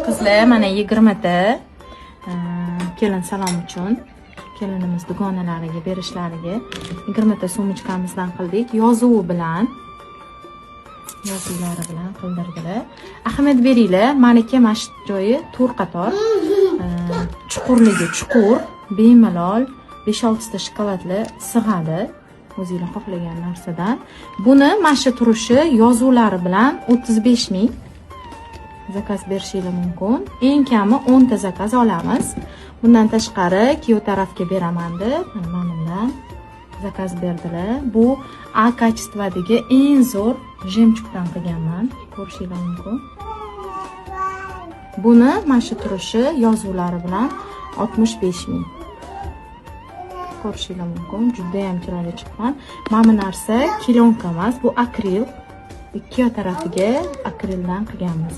Qizlar mana 20 ta kelin salom uchun kelinimiz dugonalariga berishlariga 20 ta sumочкамizdan qildik. Yozuvi bilan yozuvlari bilan qildirdilar. Ahamiyat beringlar, meniki mana shu joyi to'r qator. Chuqurligi chuqur, bemalol 5-6 ta shokoladli sig'adi. O'zingizlar xohlagan narsadan. Buni mana shu turishi yozuvlari bilan 35 ming zakaz berishingiz mumkin. Eng kami 10 ta zakaz olamiz. Bundan tashqari kuyov tarafga beraman deb mana bundan zakaz berdilar. Bu A kачестводagi eng zo'r jemchugdan qilganman. Ko'rishingiz mumkin. Buni mana shu turishi yozuvlari bilan 65 ming. Ko'rishingiz mumkin. Juda ham chiroyli chiqqan. Mana bu narsa kilonka emas, bu akril. Ikki tarafiga akrildan qilganmiz.